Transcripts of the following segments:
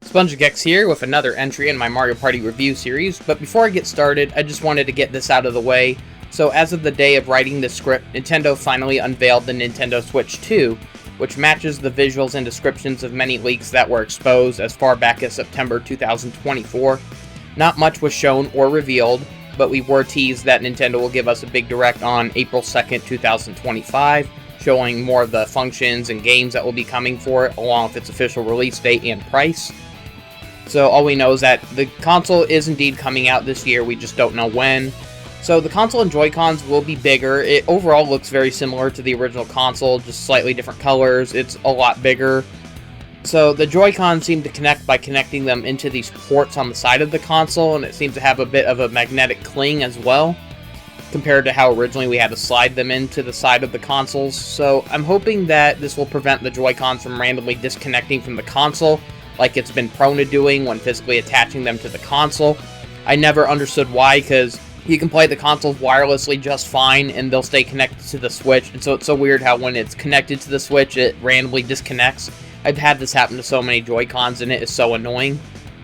SpongeGex here with another entry in my Mario Party review series, but before I get started, I just wanted to get this out of the way. So as of the day of writing this script, Nintendo finally unveiled the Nintendo Switch 2, which matches the visuals and descriptions of many leaks that were exposed as far back as September 2024. Not much was shown or revealed, but we were teased that Nintendo will give us a big direct on April 2nd, 2025, showing more of the functions and games that will be coming for it, along with its official release date and price. So all we know is that the console is indeed coming out this year, we just don't know when. So the console and Joy-Cons will be bigger. It overall looks very similar to the original console, just slightly different colors. It's a lot bigger. So the Joy-Cons seem to connect by connecting them into these ports on the side of the console, and it seems to have a bit of a magnetic cling as well, compared to how originally we had to slide them into the side of the consoles. So I'm hoping that this will prevent the Joy-Cons from randomly disconnecting from the console, like it's been prone to doing when physically attaching them to the console. I never understood why, because you can play the consoles wirelessly just fine and they'll stay connected to the Switch, and so it's so weird how when it's connected to the Switch it randomly disconnects. I've had this happen to so many Joy-Cons and it is so annoying.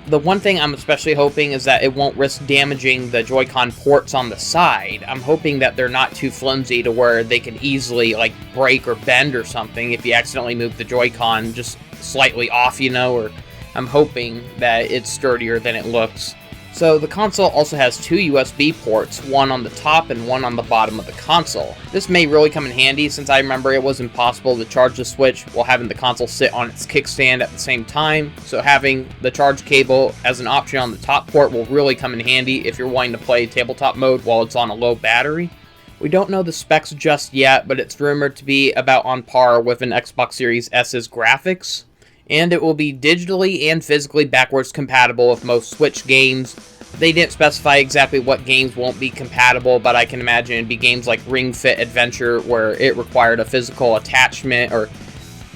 The one thing I'm especially hoping is that it won't risk damaging the Joy-Con ports on the side. I'm hoping that they're not too flimsy to where they can easily like break or bend or something if you accidentally move the Joy-Con just slightly off, or I'm hoping that it's sturdier than it looks. So the console also has two USB ports, one on the top and one on the bottom of the console. This may really come in handy since I remember it was impossible to charge the Switch while having the console sit on its kickstand at the same time, so having the charge cable as an option on the top port will really come in handy if you're wanting to play tabletop mode while it's on a low battery. We don't know the specs just yet, but it's rumored to be about on par with an Xbox Series S's graphics, and it will be digitally and physically backwards compatible with most Switch games. They didn't specify exactly what games won't be compatible, but I can imagine it'd be games like Ring Fit Adventure where it required a physical attachment, or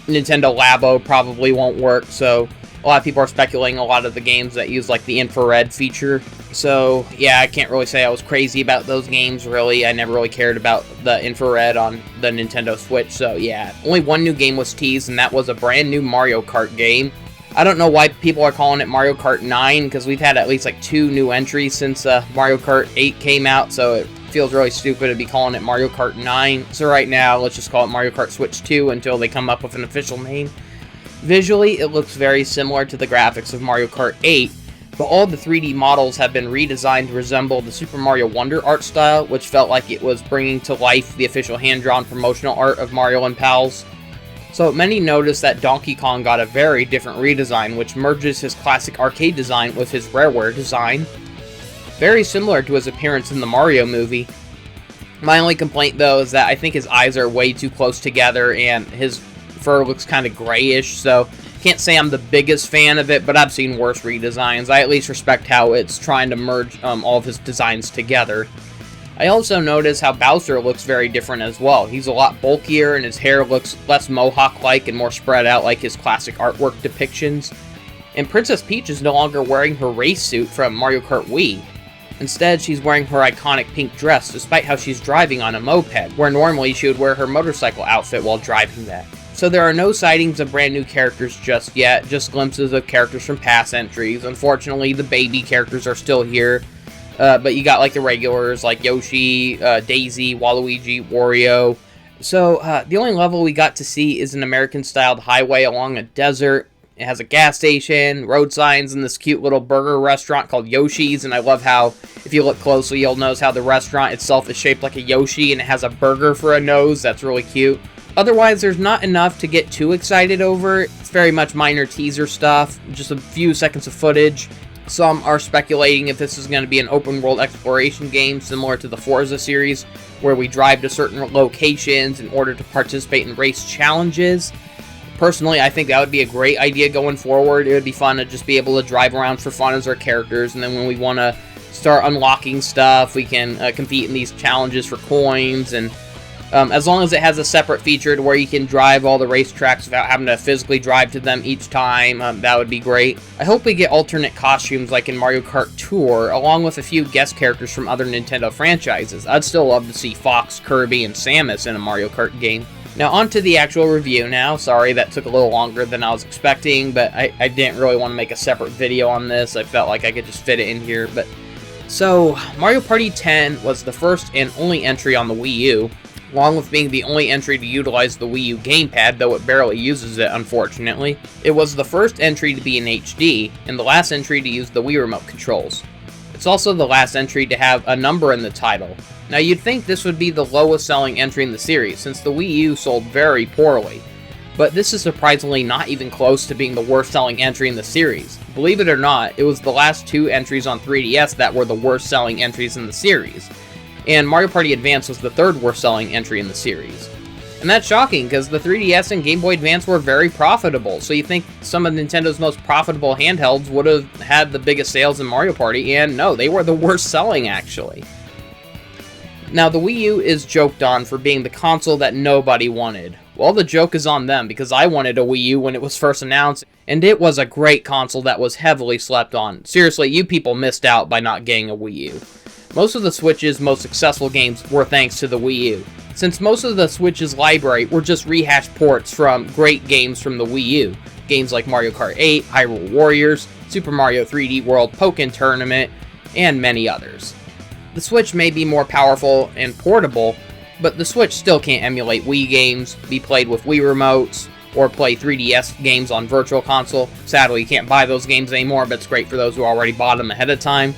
Nintendo Labo probably won't work, so a lot of people are speculating a lot of the games that use like the infrared feature. So yeah, I can't really say I was crazy about those games really. I never really cared about the infrared on the Nintendo Switch, so yeah. Only one new game was teased, and that was a brand new Mario Kart game. I don't know why people are calling it Mario Kart 9, because we've had at least like 2 new entries since Mario Kart 8 came out, so it feels really stupid to be calling it Mario Kart 9. So right now, let's just call it Mario Kart Switch 2 until they come up with an official name. Visually, it looks very similar to the graphics of Mario Kart 8, but all the 3D models have been redesigned to resemble the Super Mario Wonder art style, which felt like it was bringing to life the official hand-drawn promotional art of Mario and Pals. So many noticed that Donkey Kong got a very different redesign, which merges his classic arcade design with his Rareware design. Very similar to his appearance in the Mario movie. My only complaint though is that I think his eyes are way too close together and his fur looks kind of grayish, so can't say I'm the biggest fan of it, but I've seen worse redesigns. I at least respect how it's trying to merge all of his designs together. I also notice how Bowser looks very different as well. He's a lot bulkier and his hair looks less mohawk-like and more spread out like his classic artwork depictions. And Princess Peach is no longer wearing her race suit from Mario Kart Wii. Instead, she's wearing her iconic pink dress despite how she's driving on a moped, where normally she would wear her motorcycle outfit while driving that. So there are no sightings of brand new characters just yet, just glimpses of characters from past entries. Unfortunately, the baby characters are still here, but you got like the regulars like Yoshi, Daisy, Waluigi, Wario. So the only level we got to see is an American-styled highway along a desert. It has a gas station, road signs, and this cute little burger restaurant called Yoshi's, and I love how, if you look closely, you'll notice how the restaurant itself is shaped like a Yoshi, and it has a burger for a nose. That's really cute. Otherwise, there's not enough to get too excited over. It's very much minor teaser stuff, just a few seconds of footage. Some are speculating if this is going to be an open-world exploration game similar to the Forza series, where we drive to certain locations in order to participate in race challenges. Personally, I think that would be a great idea going forward. It would be fun to just be able to drive around for fun as our characters, and then when we want to start unlocking stuff, we can compete in these challenges for coins, and as long as it has a separate feature to where you can drive all the racetracks without having to physically drive to them each time, that would be great. I hope we get alternate costumes like in Mario Kart Tour, along with a few guest characters from other Nintendo franchises. I'd still love to see Fox, Kirby, and Samus in a Mario Kart game. Now on to the actual review now. Sorry that took a little longer than I was expecting, but I didn't really want to make a separate video on this. I felt like I could just fit it in here. So Mario Party 10 was the first and only entry on the Wii U, along with being the only entry to utilize the Wii U gamepad, though it barely uses it, unfortunately. It was the first entry to be in HD, and the last entry to use the Wii Remote controls. It's also the last entry to have a number in the title. Now you'd think this would be the lowest selling entry in the series, since the Wii U sold very poorly. But this is surprisingly not even close to being the worst selling entry in the series. Believe it or not, it was the last two entries on 3DS that were the worst selling entries in the series. And Mario Party Advance was the third worst selling entry in the series. And that's shocking, because the 3DS and Game Boy Advance were very profitable, so you think some of Nintendo's most profitable handhelds would have had the biggest sales in Mario Party, and no, they were the worst selling actually. Now, the Wii U is joked on for being the console that nobody wanted. Well, the joke is on them, because I wanted a Wii U when it was first announced, and it was a great console that was heavily slept on. Seriously, you people missed out by not getting a Wii U. Most of the Switch's most successful games were thanks to the Wii U, since most of the Switch's library were just rehashed ports from great games from the Wii U. Games like Mario Kart 8, Hyrule Warriors, Super Mario 3D World, Pokken Tournament, and many others. The Switch may be more powerful and portable, but the Switch still can't emulate Wii games, be played with Wii remotes, or play 3DS games on Virtual Console. Sadly, you can't buy those games anymore, but it's great for those who already bought them ahead of time.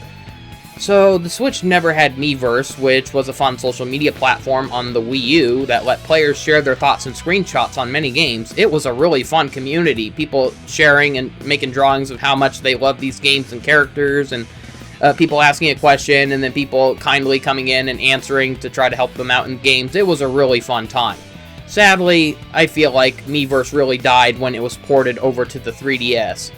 So, the Switch never had Miiverse, which was a fun social media platform on the Wii U that let players share their thoughts and screenshots on many games. It was a really fun community, people sharing and making drawings of how much they love these games and characters, and people asking a question, and then people kindly coming in and answering to try to help them out in games. It was a really fun time. Sadly, I feel like Miiverse really died when it was ported over to the 3DS.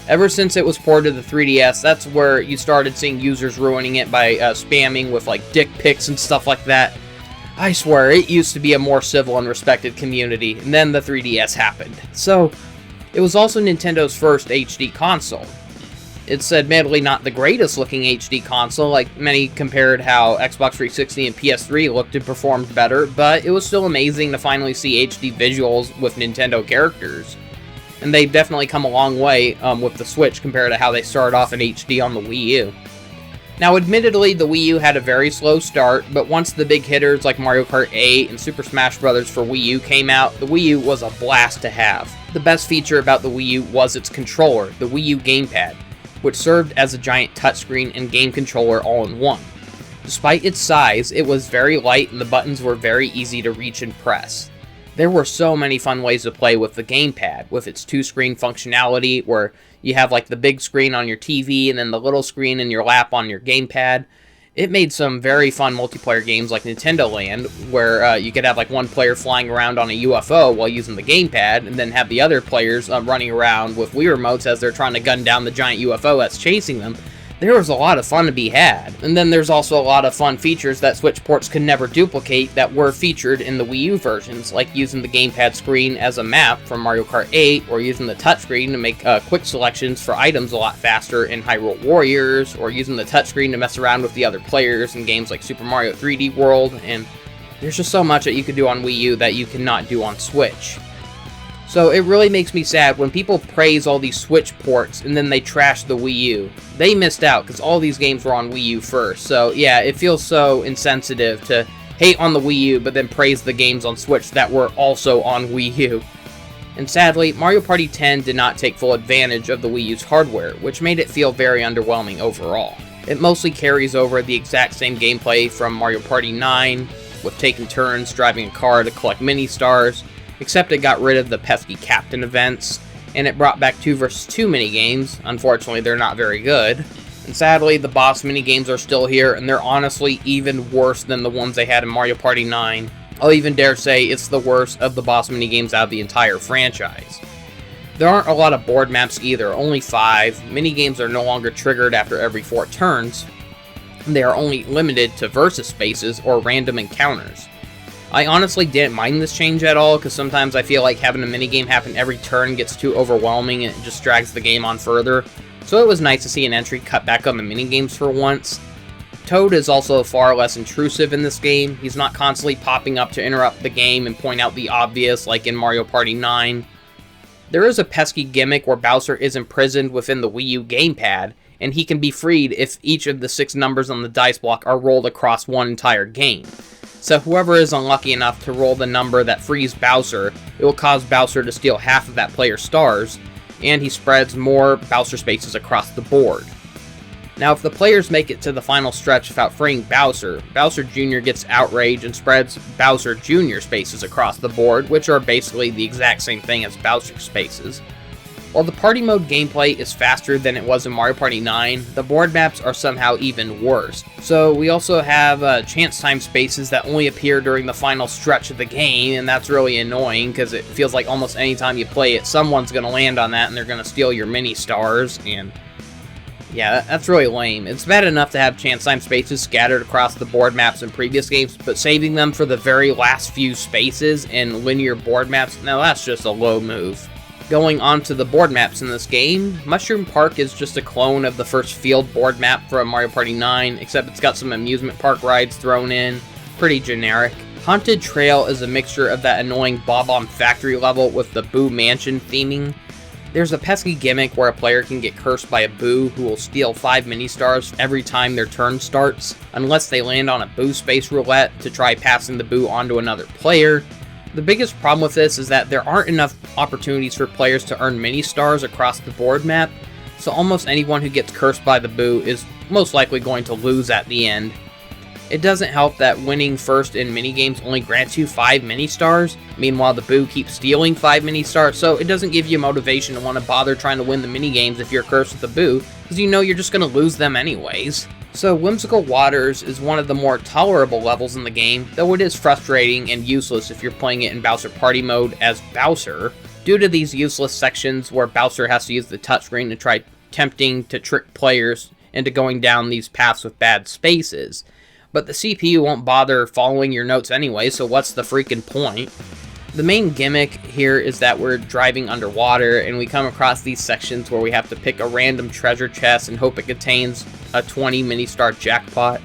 Ever since it was ported to the 3DS, that's where you started seeing users ruining it by spamming with like dick pics and stuff like that. I swear, it used to be a more civil and respected community, and then the 3DS happened. So, it was also Nintendo's first HD console. It's admittedly not the greatest looking HD console, like many compared how Xbox 360 and PS3 looked and performed better, but it was still amazing to finally see HD visuals with Nintendo characters. And they've definitely come a long way with the Switch compared to how they started off in HD on the Wii U. Now admittedly, the Wii U had a very slow start, but once the big hitters like Mario Kart 8 and Super Smash Bros. For Wii U came out, the Wii U was a blast to have. The best feature about the Wii U was its controller, the Wii U gamepad, which served as a giant touchscreen and game controller all in one. Despite its size, it was very light and the buttons were very easy to reach and press. There were so many fun ways to play with the gamepad, with its two-screen functionality, where you have like the big screen on your TV and then the little screen in your lap on your gamepad. It made some very fun multiplayer games like Nintendo Land, where you could have like one player flying around on a UFO while using the gamepad, and then have the other players running around with Wii remotes as they're trying to gun down the giant UFO that's chasing them. There was a lot of fun to be had. And then there's also a lot of fun features that Switch ports could never duplicate that were featured in the Wii U versions, like using the gamepad screen as a map from Mario Kart 8, or using the touchscreen to make quick selections for items a lot faster in Hyrule Warriors, or using the touchscreen to mess around with the other players in games like Super Mario 3D World, and there's just so much that you could do on Wii U that you cannot do on Switch. So it really makes me sad when people praise all these Switch ports and then they trash the Wii U. They missed out because all these games were on Wii U first. So yeah, it feels so insensitive to hate on the Wii U but then praise the games on Switch that were also on Wii U. And sadly, Mario Party 10 did not take full advantage of the Wii U's hardware, which made it feel very underwhelming overall. It mostly carries over the exact same gameplay from Mario Party 9, with taking turns driving a car to collect mini-stars, except it got rid of the pesky captain events, and it brought back 2 vs 2 minigames. Unfortunately, they're not very good. And sadly, the boss minigames are still here, and they're honestly even worse than the ones they had in Mario Party 9. I'll even dare say it's the worst of the boss minigames out of the entire franchise. There aren't a lot of board maps either, only 5. Minigames are no longer triggered after every 4 turns. They are only limited to versus spaces or random encounters. I honestly didn't mind this change at all, because sometimes I feel like having a minigame happen every turn gets too overwhelming and it just drags the game on further. So it was nice to see an entry cut back on the minigames for once. Toad is also far less intrusive in this game. He's not constantly popping up to interrupt the game and point out the obvious like in Mario Party 9. There is a pesky gimmick where Bowser is imprisoned within the Wii U gamepad, and he can be freed if each of the 6 numbers on the dice block are rolled across one entire game. So whoever is unlucky enough to roll the number that frees Bowser, it will cause Bowser to steal half of that player's stars, and he spreads more Bowser spaces across the board. Now, if the players make it to the final stretch without freeing Bowser, Bowser Jr. gets outraged and spreads Bowser Jr. spaces across the board, which are basically the exact same thing as Bowser spaces. While the party mode gameplay is faster than it was in Mario Party 9, the board maps are somehow even worse. So we also have chance time spaces that only appear during the final stretch of the game, and that's really annoying because it feels like almost any time you play it, someone's going to land on that and they're going to steal your mini stars, and yeah, that's really lame. It's bad enough to have chance time spaces scattered across the board maps in previous games, but saving them for the very last few spaces in linear board maps, now that's just a low move. Going on to the board maps in this game, Mushroom Park is just a clone of the first field board map from Mario Party 9, except it's got some amusement park rides thrown in. Pretty generic. Haunted Trail is a mixture of that annoying Bob-omb Factory level with the Boo Mansion theming. There's a pesky gimmick where a player can get cursed by a Boo who will steal 5 mini-stars every time their turn starts, unless they land on a Boo Space Roulette to try passing the Boo onto another player. The biggest problem with this is that there aren't enough opportunities for players to earn mini-stars across the board map, so almost anyone who gets cursed by the Boo is most likely going to lose at the end. It doesn't help that winning first in minigames only grants you 5 mini-stars, meanwhile the Boo keeps stealing 5 mini-stars, so it doesn't give you motivation to want to bother trying to win the minigames if you're cursed with the Boo, because you know you're just going to lose them anyways. So Whimsical Waters is one of the more tolerable levels in the game, though it is frustrating and useless if you're playing it in Bowser Party mode as Bowser, due to these useless sections where Bowser has to use the touchscreen to try tempting to trick players into going down these paths with bad spaces. But the CPU won't bother following your notes anyway, so what's the freaking point? The main gimmick here is that we're driving underwater, and we come across these sections where we have to pick a random treasure chest and hope it contains a 20 mini-star jackpot.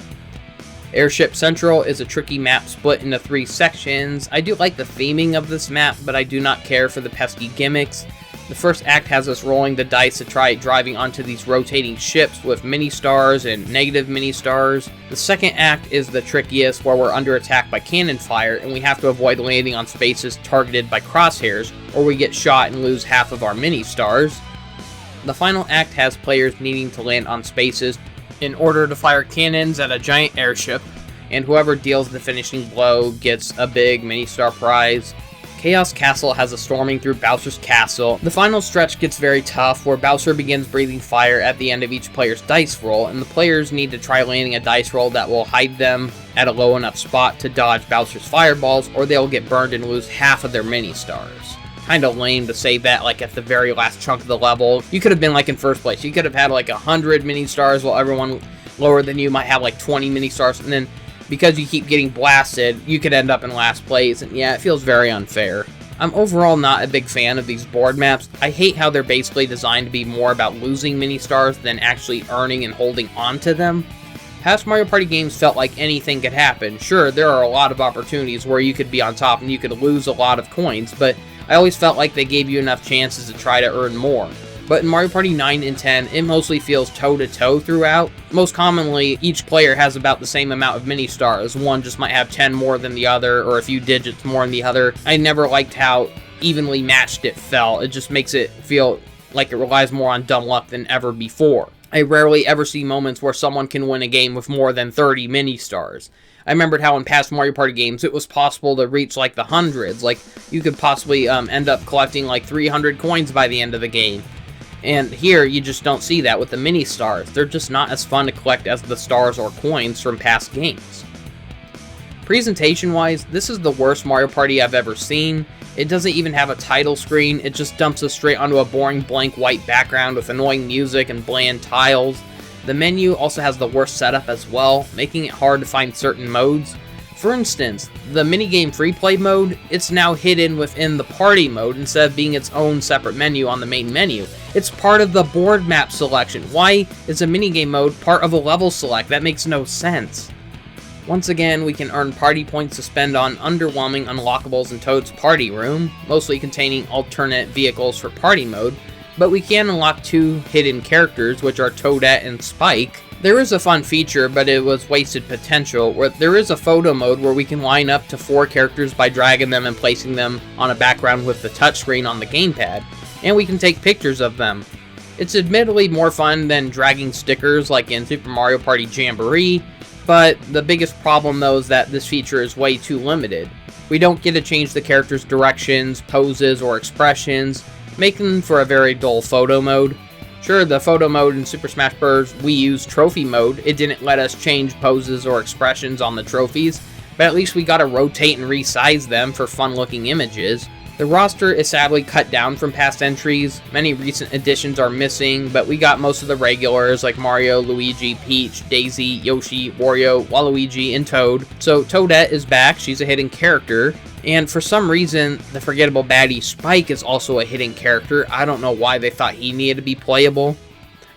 Airship Central is a tricky map split into 3 sections. I do like the theming of this map, but I do not care for the pesky gimmicks. The first act has us rolling the dice to try driving onto these rotating ships with mini-stars and negative mini-stars. The second act is the trickiest, where we're under attack by cannon fire, and we have to avoid landing on spaces targeted by crosshairs, or we get shot and lose half of our mini-stars. The final act has players needing to land on spaces in order to fire cannons at a giant airship, and whoever deals the finishing blow gets a big mini-star prize. Chaos Castle has a storming through Bowser's castle. The final stretch gets very tough, where Bowser begins breathing fire at the end of each player's dice roll, and the players need to try landing a dice roll that will hide them at a low enough spot to dodge Bowser's fireballs, or they'll get burned and lose half of their mini-stars. Kinda lame to save that like at the very last chunk of the level. You could have been like in first place. You could have had like 100 mini-stars while everyone lower than you might have like 20 mini-stars, and then because you keep getting blasted, you could end up in last place, and yeah, it feels very unfair. I'm overall not a big fan of these board maps. I hate how they're basically designed to be more about losing mini-stars than actually earning and holding on to them. Past Mario Party games felt like anything could happen. Sure, there are a lot of opportunities where you could be on top and you could lose a lot of coins, but I always felt like they gave you enough chances to try to earn more. But in Mario Party 9 and 10, it mostly feels toe-to-toe throughout. Most commonly, each player has about the same amount of mini-stars. One just might have 10 more than the other, or a few digits more than the other. I never liked how evenly matched it felt. It just makes it feel like it relies more on dumb luck than ever before. I rarely ever see moments where someone can win a game with more than 30 mini-stars. I remembered how in past Mario Party games it was possible to reach like the hundreds. Like, you could possibly end up collecting like 300 coins by the end of the game. And here, you just don't see that with the mini-stars. They're just not as fun to collect as the stars or coins from past games. Presentation-wise, this is the worst Mario Party I've ever seen. It doesn't even have a title screen, it just dumps us straight onto a boring blank white background with annoying music and bland tiles. The menu also has the worst setup as well, making it hard to find certain modes. For instance, the minigame free play mode, it's now hidden within the party mode instead of being its own separate menu on the main menu. It's part of the board map selection. Why is a minigame mode part of a level select? That makes no sense. Once again, we can earn party points to spend on underwhelming unlockables in Toad's party room, mostly containing alternate vehicles for party mode, but we can unlock 2 hidden characters, which are Toadette and Spike. There is a fun feature, but it was wasted potential, where there is a photo mode where we can line up to 4 characters by dragging them and placing them on a background with the touchscreen on the gamepad, and we can take pictures of them. It's admittedly more fun than dragging stickers like in Super Mario Party Jamboree, but the biggest problem though is that this feature is way too limited. We don't get to change the characters' directions, poses, or expressions, making for a very dull photo mode. Sure, the photo mode in Super Smash Bros. Wii U's trophy mode, it didn't let us change poses or expressions on the trophies, but at least we got to rotate and resize them for fun-looking images. The roster is sadly cut down from past entries. Many recent additions are missing, but we got most of the regulars like Mario, Luigi, Peach, Daisy, Yoshi, Wario, Waluigi, and Toad. So Toadette is back, she's a hidden character. And for some reason, the forgettable baddie Spike is also a hidden character. I don't know why they thought he needed to be playable.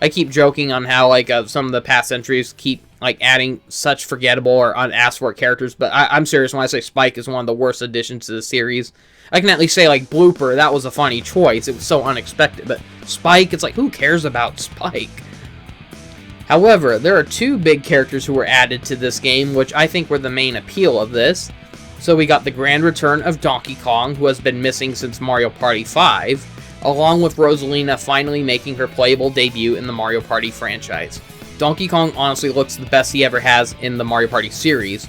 I keep joking on how some of the past entries keep adding such forgettable or unasked for characters, but I'm serious when I say Spike is one of the worst additions to the series. I can at least say Blooper, that was a funny choice. It was so unexpected, but Spike, it's who cares about Spike? However, there are 2 big characters who were added to this game, which I think were the main appeal of this. So we got the grand return of Donkey Kong, who has been missing since Mario Party 5, along with Rosalina finally making her playable debut in the Mario Party franchise. Donkey Kong honestly looks the best he ever has in the Mario Party series.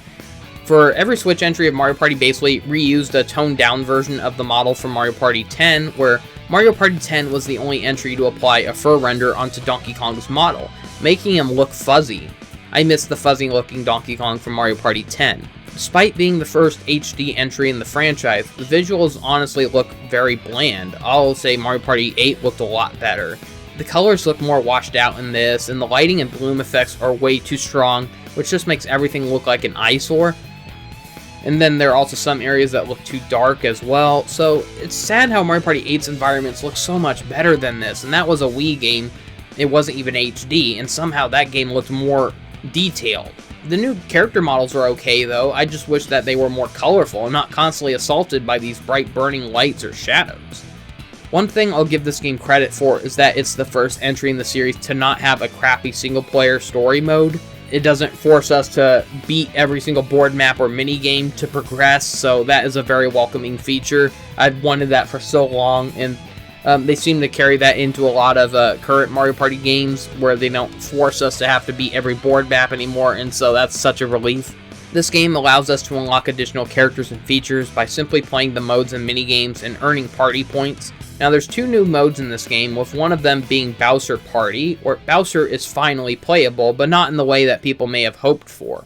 For every Switch entry of Mario Party basically reused a toned down version of the model from Mario Party 10, where Mario Party 10 was the only entry to apply a fur render onto Donkey Kong's model, making him look fuzzy. I miss the fuzzy looking Donkey Kong from Mario Party 10. Despite being the first HD entry in the franchise, the visuals honestly look very bland. I'll say Mario Party 8 looked a lot better. The colors look more washed out in this, and the lighting and bloom effects are way too strong, which just makes everything look like an eyesore. And then there are also some areas that look too dark as well, so it's sad how Mario Party 8's environments look so much better than this, and that was a Wii game, it wasn't even HD, and somehow that game looked more detailed. The new character models are okay though, I just wish that they were more colorful and not constantly assaulted by these bright burning lights or shadows. One thing I'll give this game credit for is that it's the first entry in the series to not have a crappy single player story mode. It doesn't force us to beat every single board map or mini game to progress, so that is a very welcoming feature. I've wanted that for so long, and they seem to carry that into a lot of current Mario Party games where they don't force us to have to beat every board map anymore, and so that's such a relief. This game allows us to unlock additional characters and features by simply playing the modes and minigames and earning party points. Now there's 2 new modes in this game, with one of them being Bowser Party, where Bowser is finally playable, but not in the way that people may have hoped for.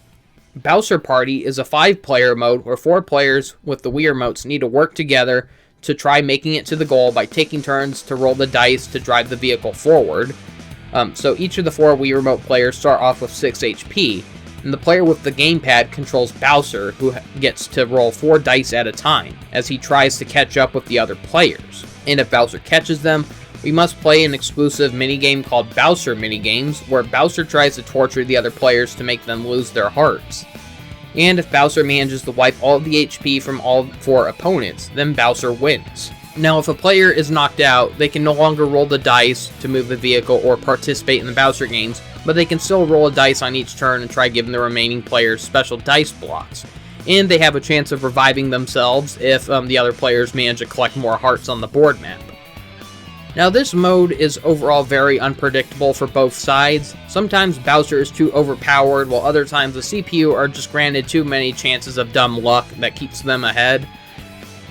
Bowser Party is a 5-player mode where 4 players with the Wii remotes need to work together to try making it to the goal by taking turns to roll the dice to drive the vehicle forward. So each of the 4 Wii Remote players start off with 6 HP, and the player with the gamepad controls Bowser, who gets to roll 4 dice at a time, as he tries to catch up with the other players. And if Bowser catches them, we must play an exclusive minigame called Bowser Minigames, where Bowser tries to torture the other players to make them lose their hearts. And if Bowser manages to wipe all of the HP from all 4 opponents, then Bowser wins. Now, if a player is knocked out, they can no longer roll the dice to move the vehicle or participate in the Bowser games, but they can still roll a dice on each turn and try giving the remaining players special dice blocks. And they have a chance of reviving themselves if the other players manage to collect more hearts on the board map. Now this mode is overall very unpredictable for both sides. Sometimes Bowser is too overpowered, while other times the CPU are just granted too many chances of dumb luck that keeps them ahead.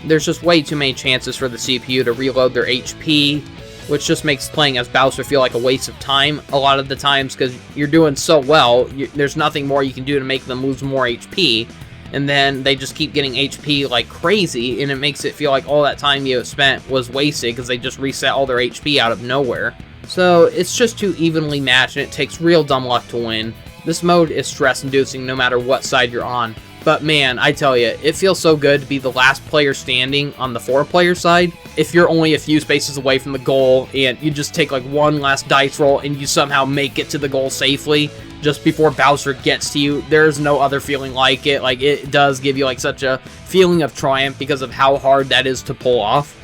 There's just way too many chances for the CPU to reload their HP, which just makes playing as Bowser feel like a waste of time a lot of the times, because you're doing so well, there's nothing more you can do to make them lose more HP, and then they just keep getting HP like crazy, and it makes it feel like all that time you spent was wasted because they just reset all their HP out of nowhere. So it's just too evenly matched, and it takes real dumb luck to win. This mode is stress-inducing no matter what side you're on. But man, I tell you, it feels so good to be the last player standing on the 4-player side. If you're only a few spaces away from the goal and you just take like one last dice roll and you somehow make it to the goal safely just before Bowser gets to you, there's no other feeling like it. Like, it does give you like such a feeling of triumph because of how hard that is to pull off.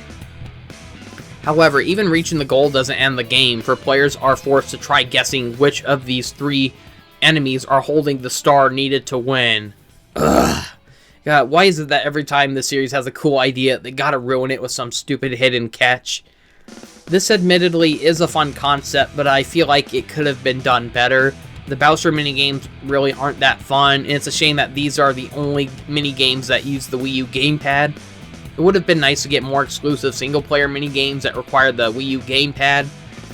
However, even reaching the goal doesn't end the game, for players are forced to try guessing which of these 3 enemies are holding the star needed to win. Ugh. God, why is it that every time this series has a cool idea, they gotta ruin it with some stupid hidden catch? This admittedly is a fun concept, but I feel like it could have been done better. The Bowser minigames really aren't that fun, and it's a shame that these are the only minigames that use the Wii U gamepad. It would have been nice to get more exclusive single-player minigames that require the Wii U gamepad.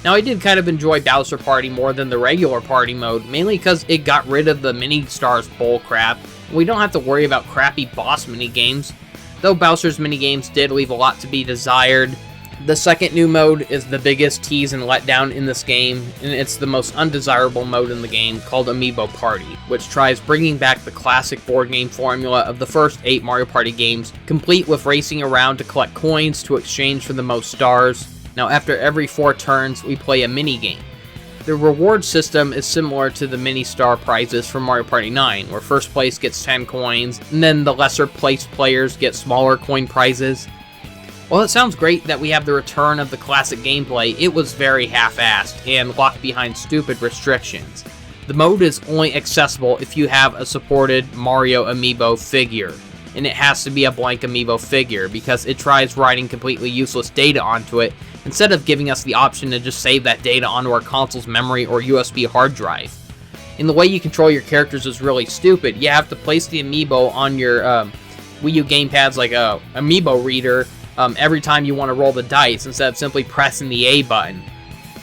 Now, I did kind of enjoy Bowser Party more than the regular party mode, mainly because it got rid of the mini-stars bullcrap. We don't have to worry about crappy boss minigames, though Bowser's minigames did leave a lot to be desired. The second new mode is the biggest tease and letdown in this game, and it's the most undesirable mode in the game, called Amiibo Party, which tries bringing back the classic board game formula of the first 8 Mario Party games, complete with racing around to collect coins to exchange for the most stars. Now, after every 4 turns, we play a minigame. The reward system is similar to the mini star prizes from Mario Party 9, where first place gets 10 coins, and then the lesser placed players get smaller coin prizes. While it sounds great that we have the return of the classic gameplay, it was very half-assed and locked behind stupid restrictions. The mode is only accessible if you have a supported Mario Amiibo figure, and it has to be a blank Amiibo figure because it tries writing completely useless data onto it instead of giving us the option to just save that data onto our console's memory or USB hard drive. And the way you control your characters is really stupid. You have to place the Amiibo on your Wii U gamepad's like a Amiibo reader every time you want to roll the dice instead of simply pressing the A button.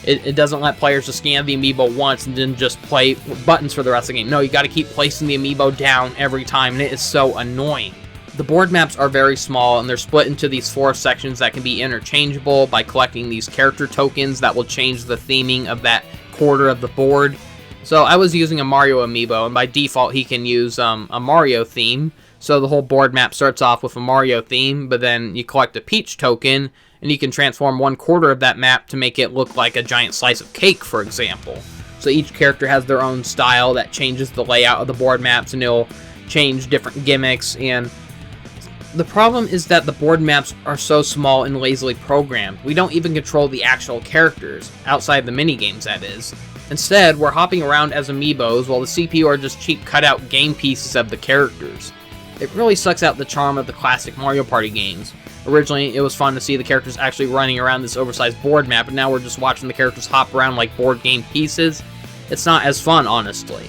It doesn't let players just scan the Amiibo once and then just play buttons for the rest of the game. No, you got to keep placing the Amiibo down every time, and it is so annoying. The board maps are very small, and they're split into these 4 sections that can be interchangeable by collecting these character tokens that will change the theming of that quarter of the board. So I was using a Mario Amiibo, and by default he can use a Mario theme. So the whole board map starts off with a Mario theme, but then you collect a Peach token, and you can transform 1/4 of that map to make it look like a giant slice of cake, for example. So each character has their own style that changes the layout of the board maps, and it'll change different gimmicks. And the problem is that the board maps are so small and lazily programmed. We don't even control the actual characters, outside the minigames that is. Instead, we're hopping around as amiibos while the CPU are just cheap cutout game pieces of the characters. It really sucks out the charm of the classic Mario Party games. Originally, it was fun to see the characters actually running around this oversized board map, and now we're just watching the characters hop around like board game pieces. It's not as fun, honestly.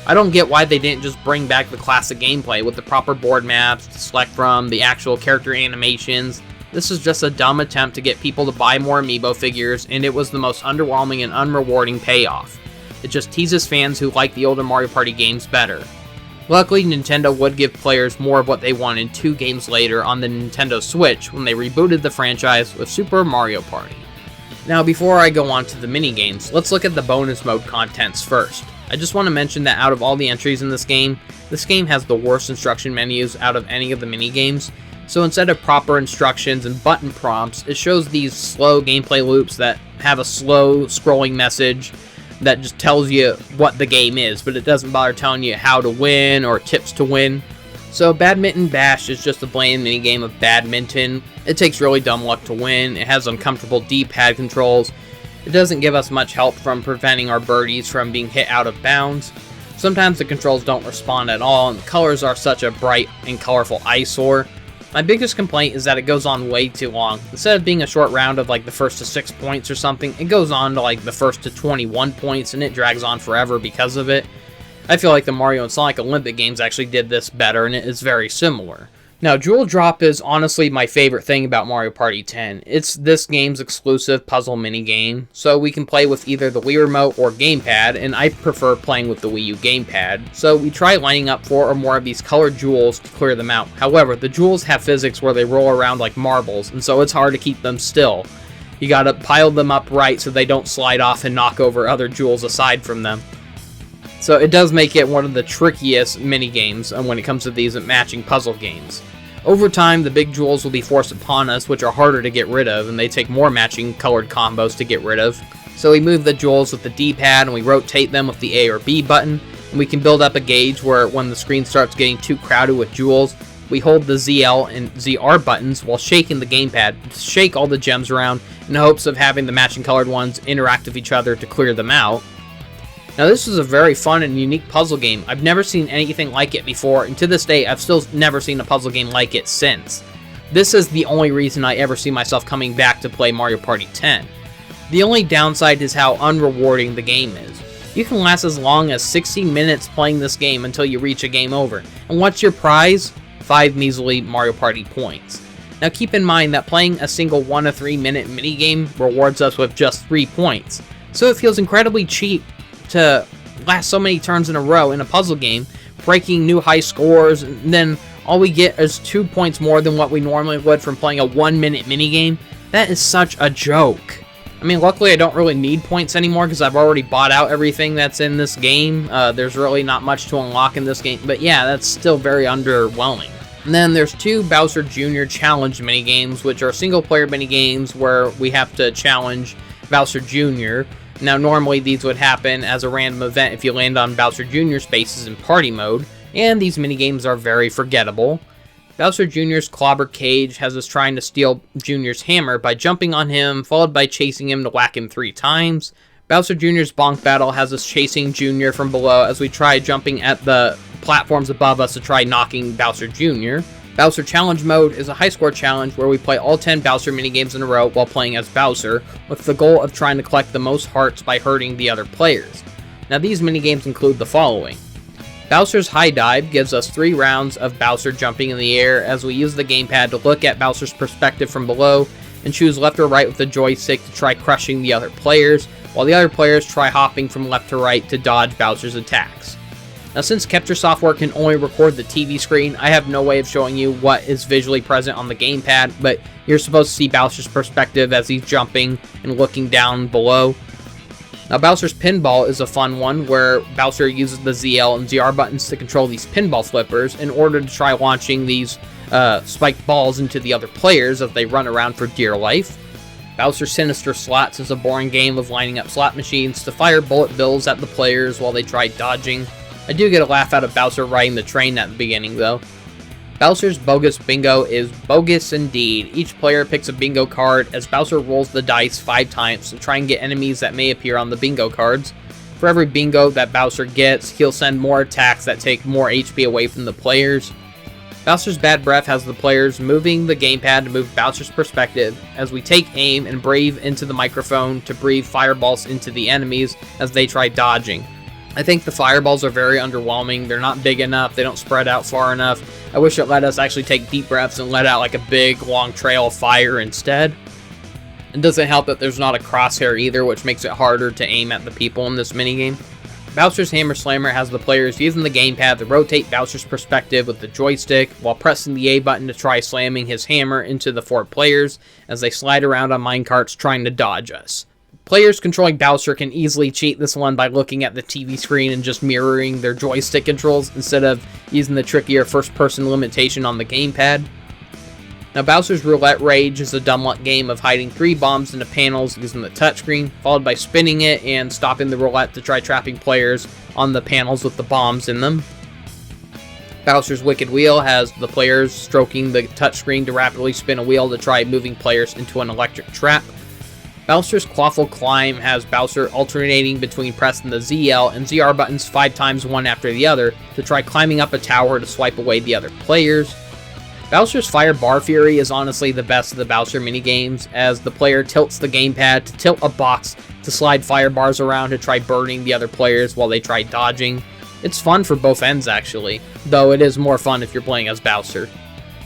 I don't get why they didn't just bring back the classic gameplay with the proper board maps to select from, the actual character animations. This is just a dumb attempt to get people to buy more amiibo figures, and it was the most underwhelming and unrewarding payoff. It just teases fans who like the older Mario Party games better. Luckily, Nintendo would give players more of what they wanted 2 games later on the Nintendo Switch when they rebooted the franchise with Super Mario Party. Now, before I go on to the minigames, let's look at the bonus mode contents first. I just want to mention that out of all the entries in this game has the worst instruction menus out of any of the minigames. So instead of proper instructions and button prompts, it shows these slow gameplay loops that have a slow scrolling message that just tells you what the game is, but it doesn't bother telling you how to win or tips to win. So Badminton Bash is just a bland minigame of badminton. It takes really dumb luck to win, it has uncomfortable D-pad controls, it doesn't give us much help from preventing our birdies from being hit out of bounds. Sometimes the controls don't respond at all, and the colors are such a bright and colorful eyesore. My biggest complaint is that it goes on way too long. Instead of being a short round of like the first to 6 points or something, it goes on to like the first to 21 points, and it drags on forever because of it. I feel like the Mario and Sonic Olympic games actually did this better, and it is very similar. Now, Jewel Drop is honestly my favorite thing about Mario Party 10. It's this game's exclusive puzzle minigame, so we can play with either the Wii Remote or gamepad, and I prefer playing with the Wii U gamepad. So we try lining up 4 or more of these colored jewels to clear them out. However, the jewels have physics where they roll around like marbles, and so it's hard to keep them still. You gotta pile them up right so they don't slide off and knock over other jewels aside from them. So it does make it one of the trickiest mini-games when it comes to these matching puzzle games. Over time, the big jewels will be forced upon us, which are harder to get rid of, and they take more matching colored combos to get rid of. So we move the jewels with the D-pad, and we rotate them with the A or B button, and we can build up a gauge where when the screen starts getting too crowded with jewels, we hold the ZL and ZR buttons while shaking the gamepad to shake all the gems around in hopes of having the matching colored ones interact with each other to clear them out. Now this is a very fun and unique puzzle game. I've never seen anything like it before, and to this day I've still never seen a puzzle game like it since. This is the only reason I ever see myself coming back to play Mario Party 10. The only downside is how unrewarding the game is. You can last as long as 60 minutes playing this game until you reach a game over. And what's your prize? 5 measly Mario Party points. Now keep in mind that playing a single 1 to 3 minute minigame rewards us with just 3 points. So it feels incredibly cheap to last so many turns in a row in a puzzle game, breaking new high scores, and then all we get is 2 points more than what we normally would from playing a 1 minute minigame. That is such a joke. I mean, luckily I don't really need points anymore because I've already bought out everything that's in this game. There's really not much to unlock in this game, but yeah, that's still very underwhelming. And then there's 2 Bowser Jr. Challenge minigames, which are single-player minigames where we have to challenge Bowser Jr. Now, normally these would happen as a random event if you land on Bowser Jr. spaces in party mode, and these minigames are very forgettable. Bowser Jr.'s Clobber Cage has us trying to steal Jr.'s hammer by jumping on him, followed by chasing him to whack him 3 times. Bowser Jr.'s Bonk Battle has us chasing Jr. from below as we try jumping at the platforms above us to try knocking Bowser Jr. Bowser Challenge Mode is a high-score challenge where we play all 10 Bowser minigames in a row while playing as Bowser, with the goal of trying to collect the most hearts by hurting the other players. Now these minigames include the following. Bowser's High Dive gives us 3 rounds of Bowser jumping in the air as we use the gamepad to look at Bowser's perspective from below and choose left or right with the joystick to try crushing the other players, while the other players try hopping from left to right to dodge Bowser's attacks. Now since Capture software can only record the TV screen, I have no way of showing you what is visually present on the gamepad, but you're supposed to see Bowser's perspective as he's jumping and looking down below. Now Bowser's Pinball is a fun one where Bowser uses the ZL and ZR buttons to control these pinball flippers in order to try launching these spiked balls into the other players as they run around for dear life. Bowser's Sinister Slots is a boring game of lining up slot machines to fire bullet bills at the players while they try dodging. I do get a laugh out of Bowser riding the train at the beginning though. Bowser's Bogus Bingo is bogus indeed. Each player picks a bingo card as Bowser rolls the dice 5 times to try and get enemies that may appear on the bingo cards. For every bingo that Bowser gets, he'll send more attacks that take more HP away from the players. Bowser's Bad Breath has the players moving the gamepad to move Bowser's perspective as we take aim and breathe into the microphone to breathe fireballs into the enemies as they try dodging. I think the fireballs are very underwhelming. They're not big enough. They don't spread out far enough. I wish it let us actually take deep breaths and let out like a big, long trail of fire instead. It doesn't help that there's not a crosshair either, which makes it harder to aim at the people in this minigame. Bowser's Hammer Slammer has the players using the gamepad to rotate Bowser's perspective with the joystick, while pressing the A button to try slamming his hammer into the 4 players as they slide around on minecarts trying to dodge us. Players controlling Bowser can easily cheat this one by looking at the TV screen and just mirroring their joystick controls instead of using the trickier first-person limitation on the gamepad. Now Bowser's Roulette Rage is a dumb luck game of hiding 3 bombs into panels using the touchscreen, followed by spinning it and stopping the roulette to try trapping players on the panels with the bombs in them. Bowser's Wicked Wheel has the players stroking the touchscreen to rapidly spin a wheel to try moving players into an electric trap. Bowser's Quaffle Climb has Bowser alternating between pressing the ZL and ZR buttons 5 times one after the other to try climbing up a tower to swipe away the other players. Bowser's Fire Bar Fury is honestly the best of the Bowser minigames, as the player tilts the gamepad to tilt a box to slide fire bars around to try burning the other players while they try dodging. It's fun for both ends actually, though it is more fun if you're playing as Bowser.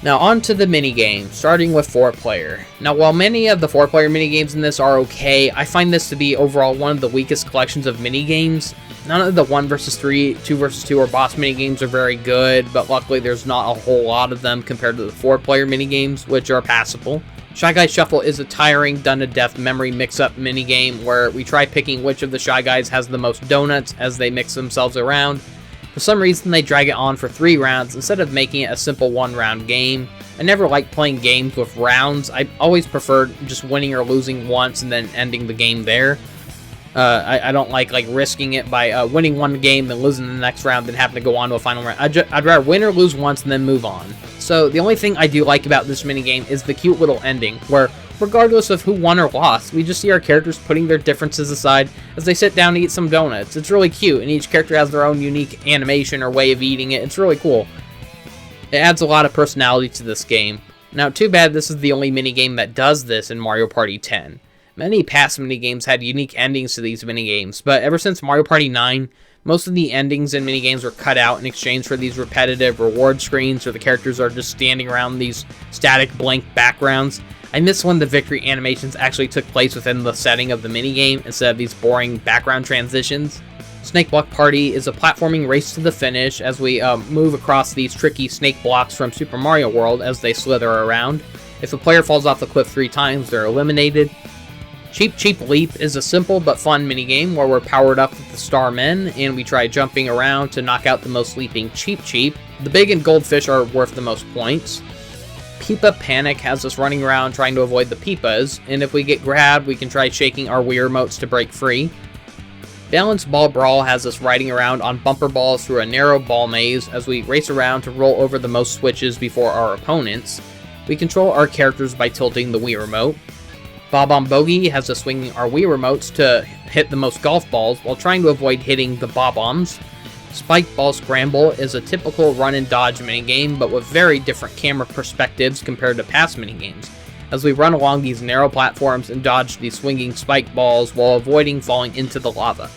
Now on to the minigame, starting with 4-player. Now while many of the 4-player minigames in this are okay, I find this to be overall one of the weakest collections of minigames. None of the 1 vs 3, 2 vs 2, or boss minigames are very good, but luckily there's not a whole lot of them compared to the 4-player minigames, which are passable. Shy Guy Shuffle is a tiring, done-to-death memory mix-up minigame where we try picking which of the Shy Guys has the most donuts as they mix themselves around. For some reason, they drag it on for 3 rounds instead of making it a simple 1-round game. I never liked playing games with rounds. I always preferred just winning or losing once and then ending the game there. I don't like risking it by winning one game and losing the next round, then having to go on to a final round. I'd rather win or lose once and then move on. So the only thing I do like about this minigame is the cute little ending, where regardless of who won or lost, we just see our characters putting their differences aside as they sit down to eat some donuts. It's really cute, and each character has their own unique animation or way of eating it. It's really cool. It adds a lot of personality to this game. Now, too bad this is the only minigame that does this in Mario Party 10. Many past minigames had unique endings to these minigames, but ever since Mario Party 9, most of the endings in minigames were cut out in exchange for these repetitive reward screens where the characters are just standing around these static blank backgrounds. I miss when the victory animations actually took place within the setting of the minigame instead of these boring background transitions. Snake Block Party is a platforming race to the finish as we move across these tricky snake blocks from Super Mario World as they slither around. If a player falls off the cliff 3 times, they're eliminated. Cheep Cheep Leap is a simple but fun minigame where we're powered up with the Star Men, and we try jumping around to knock out the most leaping Cheep Cheep. The big and goldfish are worth the most points. Peepa Panic has us running around trying to avoid the Peepas, and if we get grabbed, we can try shaking our Wii remotes to break free. Balance Ball Brawl has us riding around on bumper balls through a narrow ball maze as we race around to roll over the most switches before our opponents. We control our characters by tilting the Wii remote. Bob-omb Bogey has us swinging our Wii remotes to hit the most golf balls while trying to avoid hitting the Bob-ombs. Spike Ball Scramble is a typical run and dodge minigame, but with very different camera perspectives compared to past minigames, as we run along these narrow platforms and dodge these swinging spike balls while avoiding falling into the lava.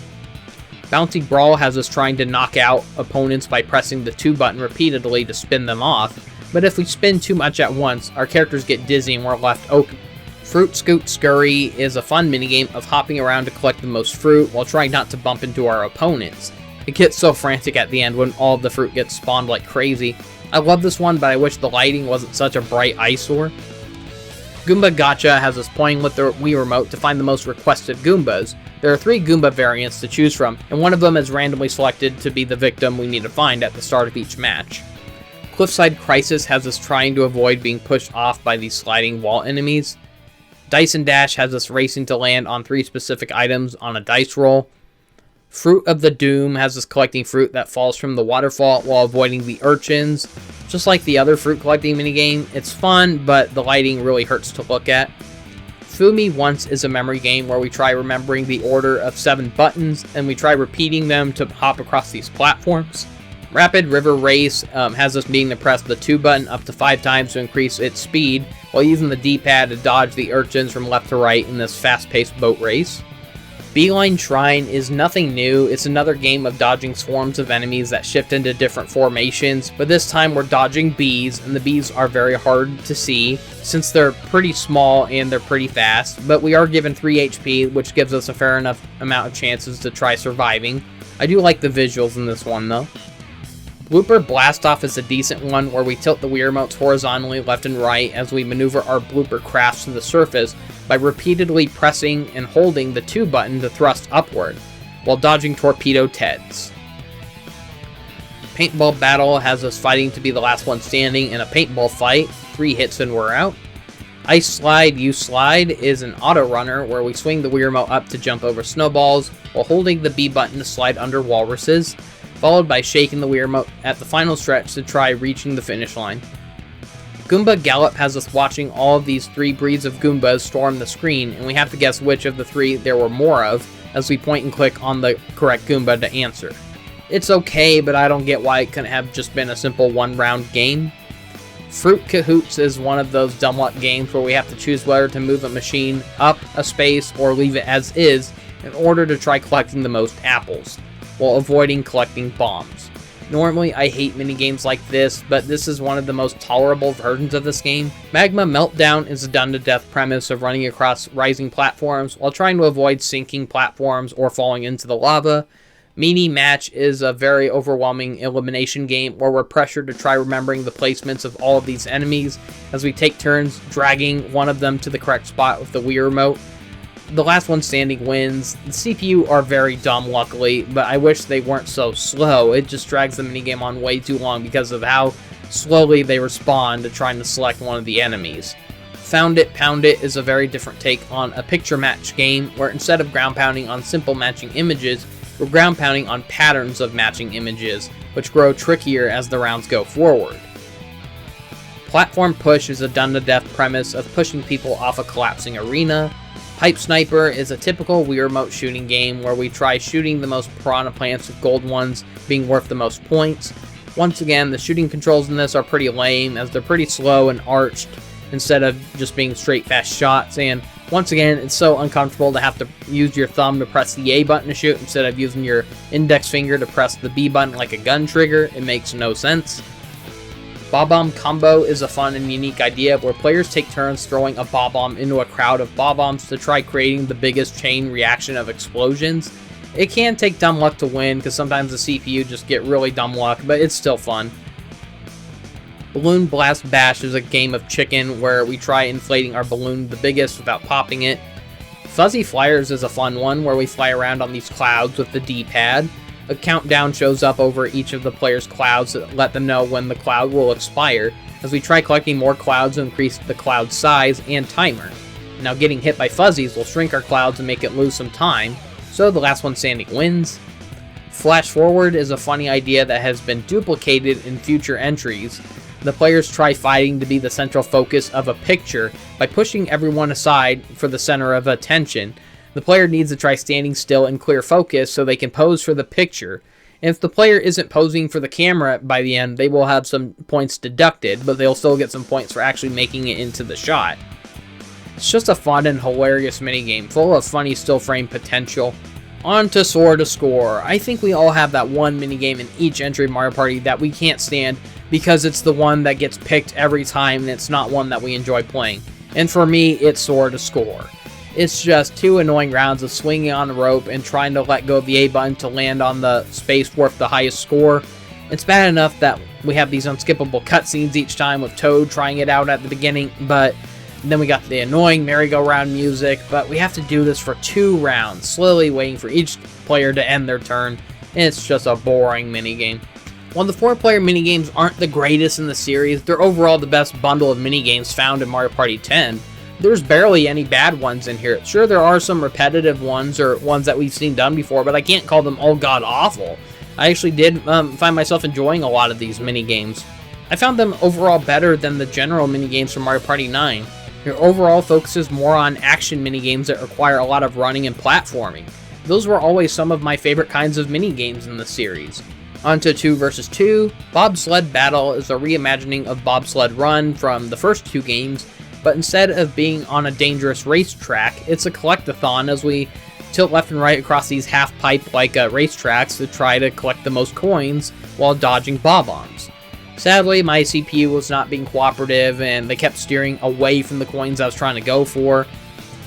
Bouncy Brawl has us trying to knock out opponents by pressing the 2 button repeatedly to spin them off, but if we spin too much at once, our characters get dizzy and we're left open. Fruit Scoot Scurry is a fun minigame of hopping around to collect the most fruit while trying not to bump into our opponents. It gets so frantic at the end when all of the fruit gets spawned like crazy. I love this one, but I wish the lighting wasn't such a bright eyesore. Goomba Gotcha has us playing with the Wii remote to find the most requested Goombas. There are 3 Goomba variants to choose from, and one of them is randomly selected to be the victim we need to find at the start of each match. Cliffside Crisis has us trying to avoid being pushed off by these sliding wall enemies. Dice and Dash has us racing to land on 3 specific items on a dice roll. Fruit of the Doom has us collecting fruit that falls from the waterfall while avoiding the urchins. Just like the other fruit collecting minigame, it's fun, but the lighting really hurts to look at. Fool Me Once is a memory game where we try remembering the order of 7 buttons, and we try repeating them to hop across these platforms. Rapid River Race has us needing to press the 2 button up to 5 times to increase its speed, while using the D-pad to dodge the urchins from left to right in this fast-paced boat race. Beeline Shrine is nothing new. It's another game of dodging swarms of enemies that shift into different formations, but this time we're dodging bees, and the bees are very hard to see since they're pretty small and they're pretty fast, but we are given 3 HP, which gives us a fair enough amount of chances to try surviving. I do like the visuals in this one though. Blooper Blastoff is a decent one where we tilt the Wii remotes horizontally left and right as we maneuver our blooper crafts to the surface by repeatedly pressing and holding the 2 button to thrust upward, while dodging Torpedo Teds. Paintball Battle has us fighting to be the last one standing in a paintball fight, 3 hits and we're out. Ice Slide You Slide is an auto runner where we swing the Wii remote up to jump over snowballs while holding the B button to slide under walruses, followed by shaking the Wii remote at the final stretch to try reaching the finish line. Goomba Gallop has us watching all of these 3 breeds of Goombas storm the screen, and we have to guess which of the 3 there were more of as we point and click on the correct Goomba to answer. It's okay, but I don't get why it couldn't have just been a simple 1-round game. Fruit Cahoots is one of those dumb luck games where we have to choose whether to move a machine up a space or leave it as is in order to try collecting the most apples, while avoiding collecting bombs. Normally, I hate minigames like this, but this is one of the most tolerable versions of this game. Magma Meltdown is a done-to-death premise of running across rising platforms while trying to avoid sinking platforms or falling into the lava. Mini Match is a very overwhelming elimination game where we're pressured to try remembering the placements of all of these enemies as we take turns dragging one of them to the correct spot with the Wii remote. The last one standing wins. The CPU are very dumb, luckily, but I wish they weren't so slow. It just drags the minigame on way too long because of how slowly they respond to trying to select one of the enemies. Found It, Pound It is a very different take on a picture match game where instead of ground pounding on simple matching images, we're ground pounding on patterns of matching images, which grow trickier as the rounds go forward. Platform Push is a done-to-death premise of pushing people off a collapsing arena. Pipe Sniper is a typical Wii Remote shooting game where we try shooting the most piranha plants with gold ones being worth the most points. Once again, the shooting controls in this are pretty lame as they're pretty slow and arched instead of just being straight fast shots, and once again, it's so uncomfortable to have to use your thumb to press the A button to shoot instead of using your index finger to press the B button like a gun trigger. It makes no sense. Bob-Bomb Combo is a fun and unique idea where players take turns throwing a bob-bomb into a crowd of bob-bombs to try creating the biggest chain reaction of explosions. It can take dumb luck to win because sometimes the CPU just get really dumb luck, but it's still fun. Balloon Blast Bash is a game of chicken where we try inflating our balloon the biggest without popping it. Fuzzy Flyers is a fun one where we fly around on these clouds with the D-pad. A countdown shows up over each of the players' clouds to let them know when the cloud will expire, as we try collecting more clouds to increase the cloud size and timer. Now getting hit by fuzzies will shrink our clouds and make it lose some time, so the last one standing wins. Flash Forward is a funny idea that has been duplicated in future entries. The players try fighting to be the central focus of a picture by pushing everyone aside for the center of attention. The player needs to try standing still in clear focus so they can pose for the picture. And if the player isn't posing for the camera by the end, they will have some points deducted, but they'll still get some points for actually making it into the shot. It's just a fun and hilarious minigame, full of funny still frame potential. On to Soar to Score. I think we all have that one minigame in each entry of Mario Party that we can't stand because it's the one that gets picked every time and it's not one that we enjoy playing. And for me, it's Soar to Score. It's just two annoying rounds of swinging on a rope and trying to let go of the A button to land on the space worth the highest score. It's bad enough that we have these unskippable cutscenes each time with Toad trying it out at the beginning, but then we got the annoying merry-go-round music, but we have to do this for 2 rounds, slowly waiting for each player to end their turn, and it's just a boring minigame. While the 4-player minigames aren't the greatest in the series, they're overall the best bundle of minigames found in Mario Party 10. There's barely any bad ones in here. Sure, there are some repetitive ones or ones that we've seen done before, but I can't call them all god-awful. I actually did find myself enjoying a lot of these minigames. I found them overall better than the general minigames from Mario Party 9. Your overall focuses more on action minigames that require a lot of running and platforming. Those were always some of my favorite kinds of minigames in the series. On to 2 vs 2. Bobsled Battle is a reimagining of Bobsled Run from the first 2 games, but instead of being on a dangerous racetrack, it's a collectathon as we tilt left and right across these half-pipe like racetracks to try to collect the most coins while dodging bob-bombs. Sadly, my CPU was not being cooperative and they kept steering away from the coins I was trying to go for.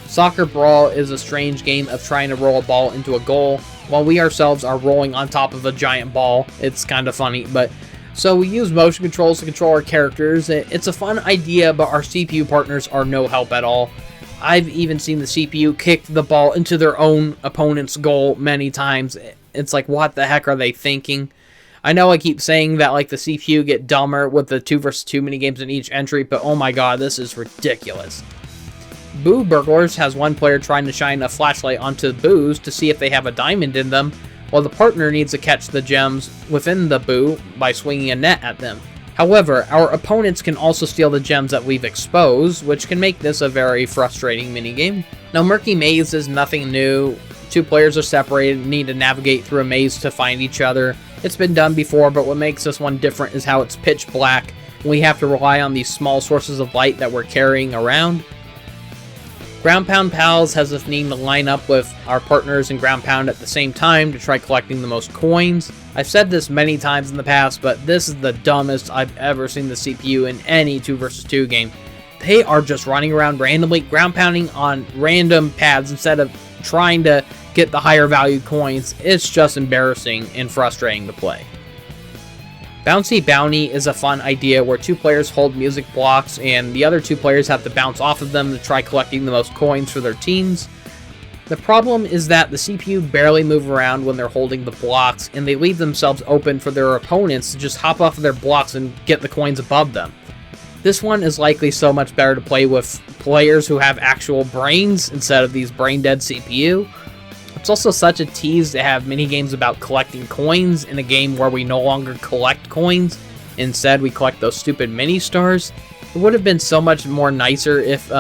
Soccer Brawl is a strange game of trying to roll a ball into a goal while we ourselves are rolling on top of a giant ball. It's kind of funny, but so we use motion controls to control our characters. It's a fun idea, but our CPU partners are no help at all. I've even seen the CPU kick the ball into their own opponent's goal many times. It's like, what the heck are they thinking? I know I keep saying that like the CPU get dumber with the 2 vs 2 minigames in each entry, but oh my god, this is ridiculous. Boo Burglars has one player trying to shine a flashlight onto boos to see if they have a diamond in them, while the partner needs to catch the gems within the boo by swinging a net at them. However, our opponents can also steal the gems that we've exposed, which can make this a very frustrating minigame. Now, Murky Maze is nothing new. 2 players are separated and need to navigate through a maze to find each other. It's been done before, but what makes this one different is how it's pitch black, and we have to rely on these small sources of light that we're carrying around. Ground Pound Pals has us needing to line up with our partners in Ground Pound at the same time to try collecting the most coins. I've said this many times in the past, but this is the dumbest I've ever seen the CPU in any 2 vs 2 game. They are just running around randomly, ground pounding on random pads instead of trying to get the higher value coins, it's just embarrassing and frustrating to play. Bouncy Bounty is a fun idea where 2 players hold music blocks and the other 2 players have to bounce off of them to try collecting the most coins for their teams. The problem is that the CPU barely move around when they're holding the blocks, and they leave themselves open for their opponents to just hop off of their blocks and get the coins above them. This one is likely so much better to play with players who have actual brains instead of these brain-dead CPU. It's also such a tease to have minigames about collecting coins in a game where we no longer collect coins. Instead, we collect those stupid mini-stars. It would have been so much more nicer if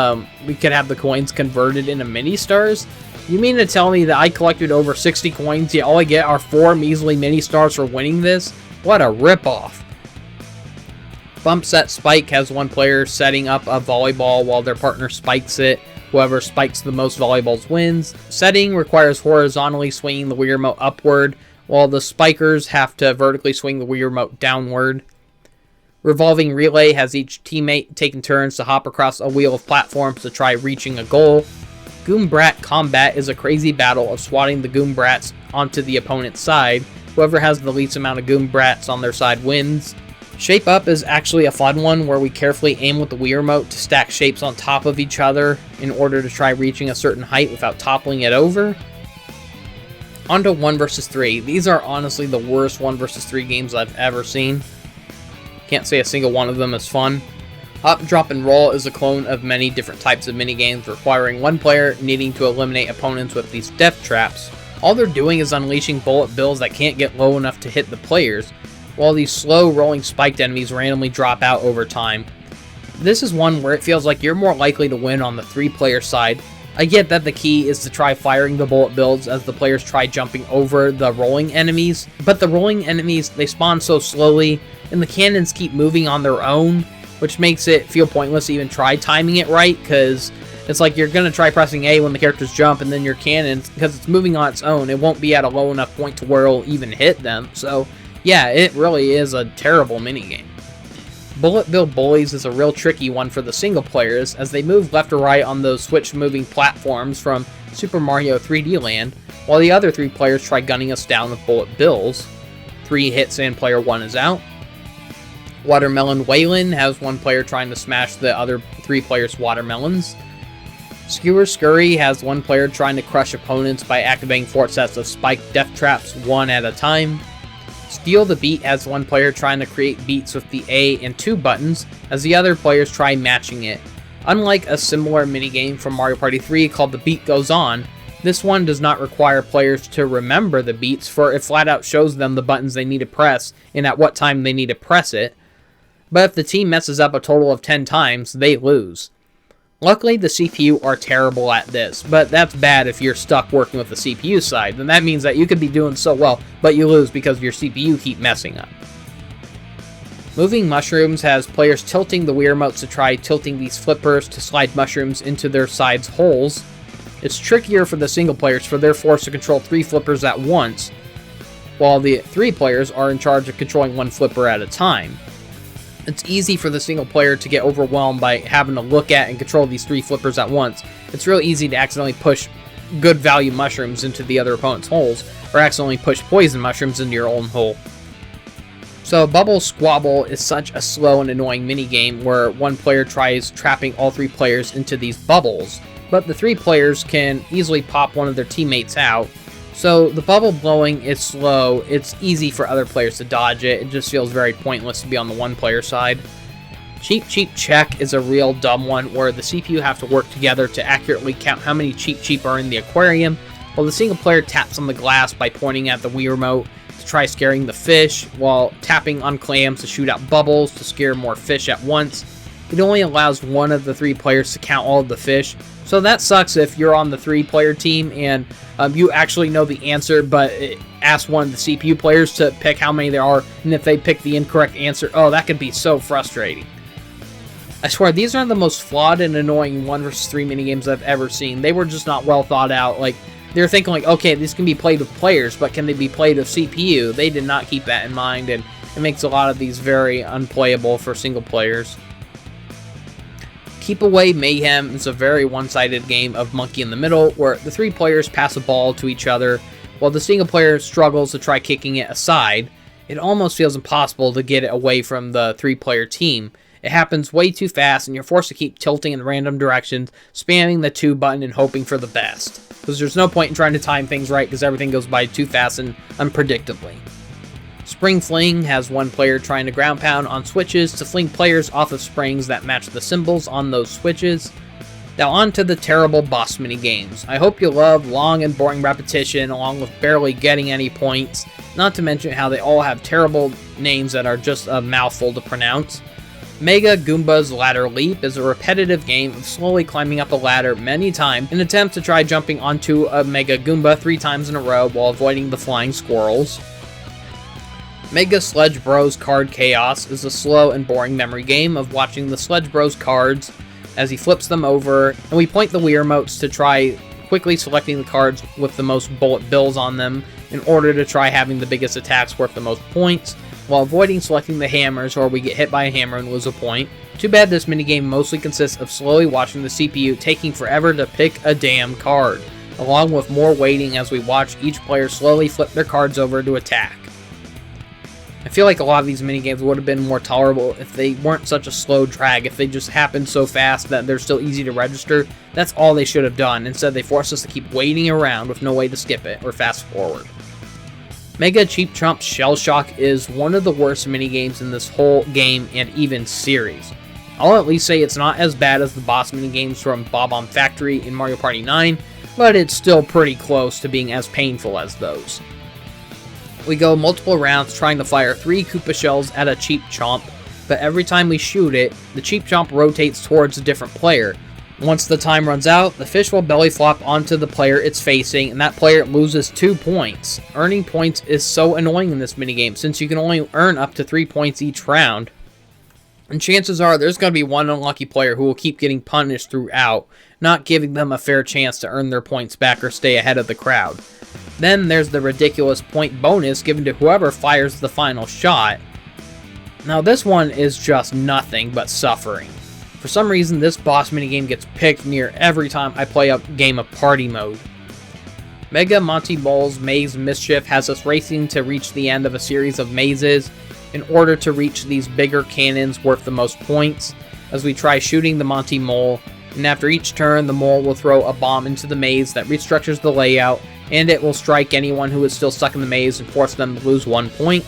we could have the coins converted into mini-stars. You mean to tell me that I collected over 60 coins, yet all I get are 4 measly mini-stars for winning this? What a ripoff. Bump Set Spike has one player setting up a volleyball while their partner spikes it. Whoever spikes the most volleyballs wins. Setting requires horizontally swinging the Wii Remote upward, while the spikers have to vertically swing the Wii Remote downward. Revolving Relay has each teammate taking turns to hop across a wheel of platforms to try reaching a goal. Goombrat Combat is a crazy battle of swatting the Goombrats onto the opponent's side. Whoever has the least amount of Goombrats on their side wins. Shape Up is actually a fun one where we carefully aim with the Wii Remote to stack shapes on top of each other in order to try reaching a certain height without toppling it over. Onto 1 vs 3. These are honestly the worst 1 vs 3 games I've ever seen. Can't say a single one of them is fun. Hop, Drop, and Roll is a clone of many different types of minigames requiring one player needing to eliminate opponents with these death traps. All they're doing is unleashing bullet bills that can't get low enough to hit the players, while these slow rolling spiked enemies randomly drop out over time. This is one where it feels like you're more likely to win on the 3-player side. I get that the key is to try firing the bullet bills as the players try jumping over the rolling enemies, but the rolling enemies, they spawn so slowly, and the cannons keep moving on their own, which makes it feel pointless to even try timing it right, because it's like you're going to try pressing A when the characters jump, and then your cannons, because it's moving on its own, it won't be at a low enough point to where it'll even hit them, so yeah, it really is a terrible minigame. Bullet Bill Bullies is a real tricky one for the single players, as they move left or right on those switch-moving platforms from Super Mario 3D Land, while the other 3 players try gunning us down with bullet bills. 3 hits and player 1 is out. Watermelon Waylon has one player trying to smash the other 3 players' watermelons. Skewer Scurry has one player trying to crush opponents by activating 4 sets of spiked death traps, one at a time. Steal the Beat has one player trying to create beats with the A and 2 buttons, as the other players try matching it. Unlike a similar minigame from Mario Party 3 called The Beat Goes On, this one does not require players to remember the beats, for it flat out shows them the buttons they need to press and at what time they need to press it. But if the team messes up a total of 10 times, they lose. Luckily, the CPU are terrible at this, but that's bad if you're stuck working with the CPU side. Then that means that you could be doing so well, but you lose because your CPU keep messing up. Moving Mushrooms has players tilting the Wii Remotes to try tilting these flippers to slide mushrooms into their sides' holes. It's trickier for the single players, for they're forced to control 3 flippers at once, while the 3 players are in charge of controlling 1 flipper at a time. It's easy for the single player to get overwhelmed by having to look at and control these 3 flippers at once. It's real easy to accidentally push good value mushrooms into the other opponent's holes, or accidentally push poison mushrooms into your own hole. So Bubble Squabble is such a slow and annoying minigame where one player tries trapping all 3 players into these bubbles, but the 3 players can easily pop one of their teammates out. So the bubble blowing is slow, it's easy for other players to dodge it, it just feels very pointless to be on the 1 player side. Cheep Cheep Check is a real dumb one where the CPU have to work together to accurately count how many Cheep Cheep are in the aquarium, while the single player taps on the glass by pointing at the Wii Remote to try scaring the fish, while tapping on clams to shoot out bubbles to scare more fish at once. It only allows one of the 3 players to count all of the fish, so that sucks if you're on the 3-player team and you actually know the answer, but it asks one of the CPU players to pick how many there are, and if they pick the incorrect answer, oh, that could be so frustrating. I swear, these are the most flawed and annoying 1 vs 3 minigames I've ever seen. They were just not well thought out. Like, they're thinking like, okay, these can be played with players, but can they be played with CPU? They did not keep that in mind, and it makes a lot of these very unplayable for single players. Keep Away Mayhem is a very one-sided game of monkey in the middle, where the 3 players pass a ball to each other, while the single player struggles to try kicking it aside. It almost feels impossible to get it away from the 3-player team. It happens way too fast, and you're forced to keep tilting in random directions, spamming the 2 button and hoping for the best. Because there's no point in trying to time things right, because everything goes by too fast and unpredictably. Spring Fling has 1 player trying to ground pound on switches to fling players off of springs that match the symbols on those switches. Now on to the terrible boss mini-games. I hope you love long and boring repetition along with barely getting any points, not to mention how they all have terrible names that are just a mouthful to pronounce. Mega Goomba's Ladder Leap is a repetitive game of slowly climbing up a ladder many times in attempts to try jumping onto a Mega Goomba 3 times in a row while avoiding the flying squirrels. Mega Sledge Bros Card Chaos is a slow and boring memory game of watching the Sledge Bros cards as he flips them over, and we point the Wii remotes to try quickly selecting the cards with the most bullet bills on them in order to try having the biggest attacks worth the most points, while avoiding selecting the hammers or we get hit by a hammer and lose a point. Too bad this minigame mostly consists of slowly watching the CPU taking forever to pick a damn card, along with more waiting as we watch each player slowly flip their cards over to attack. I feel like a lot of these minigames would have been more tolerable if they weren't such a slow drag, if they just happened so fast that they're still easy to register. That's all they should have done. Instead, they forced us to keep waiting around with no way to skip it or fast forward. Mega Cheap Chomp Shell Shock is one of the worst minigames in this whole game and even series. I'll at least say it's not as bad as the boss minigames from Bob-omb Factory in Mario Party 9, but it's still pretty close to being as painful as those. We go multiple rounds trying to fire 3 Koopa shells at a Cheap Chomp, but every time we shoot it, the Cheap Chomp rotates towards a different player. Once the time runs out, the fish will belly flop onto the player it's facing, and that player loses 2 points. Earning points is so annoying in this minigame, since you can only earn up to 3 points each round. And chances are there's going to be one unlucky player who will keep getting punished throughout, not giving them a fair chance to earn their points back or stay ahead of the crowd. Then there's the ridiculous point bonus given to whoever fires the final shot. Now this one is just nothing but suffering. For some reason this boss minigame gets picked near every time I play a game of party mode. Mega Monty Mole's Maze Mischief has us racing to reach the end of a series of mazes in order to reach these bigger cannons worth the most points as we try shooting the Monty Mole, and after each turn the mole will throw a bomb into the maze that restructures the layout, and it will strike anyone who is still stuck in the maze and force them to lose 1 point.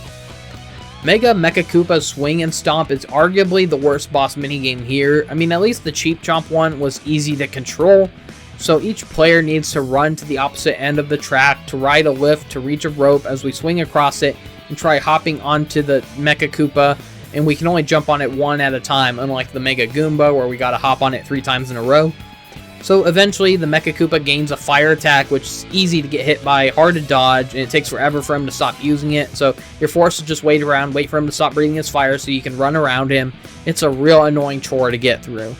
Mega Mecha Koopa's Swing and Stomp is arguably the worst boss minigame here. I mean, at least the Cheap Chomp one was easy to control, so each player needs to run to the opposite end of the track to ride a lift to reach a rope as we swing across it and try hopping onto the Mecha Koopa, and we can only jump on it 1 at a time, unlike the Mega Goomba where we gotta hop on it 3 times in a row. So eventually the Mecha Koopa gains a fire attack, which is easy to get hit by, hard to dodge, and it takes forever for him to stop using it, so you're forced to just wait around, wait for him to stop breathing his fire so you can run around him. It's a real annoying chore to get through.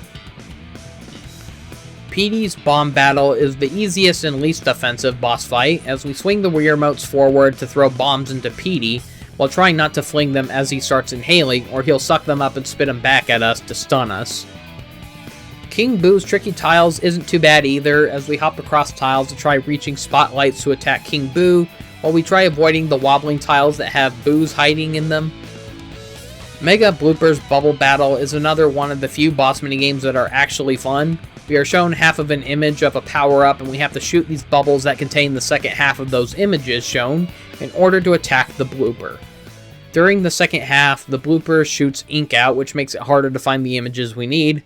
Petey's Bomb Battle is the easiest and least offensive boss fight, as we swing the Wii remotes forward to throw bombs into Petey, while trying not to fling them as he starts inhaling, or he'll suck them up and spit them back at us to stun us. King Boo's Tricky Tiles isn't too bad either, as we hop across tiles to try reaching spotlights to attack King Boo, while we try avoiding the wobbling tiles that have boos hiding in them. Mega Blooper's Bubble Battle is another one of the few boss minigames that are actually fun. We are shown half of an image of a power-up, and we have to shoot these bubbles that contain the second half of those images shown in order to attack the blooper. During the second half, the blooper shoots ink out, which makes it harder to find the images we need.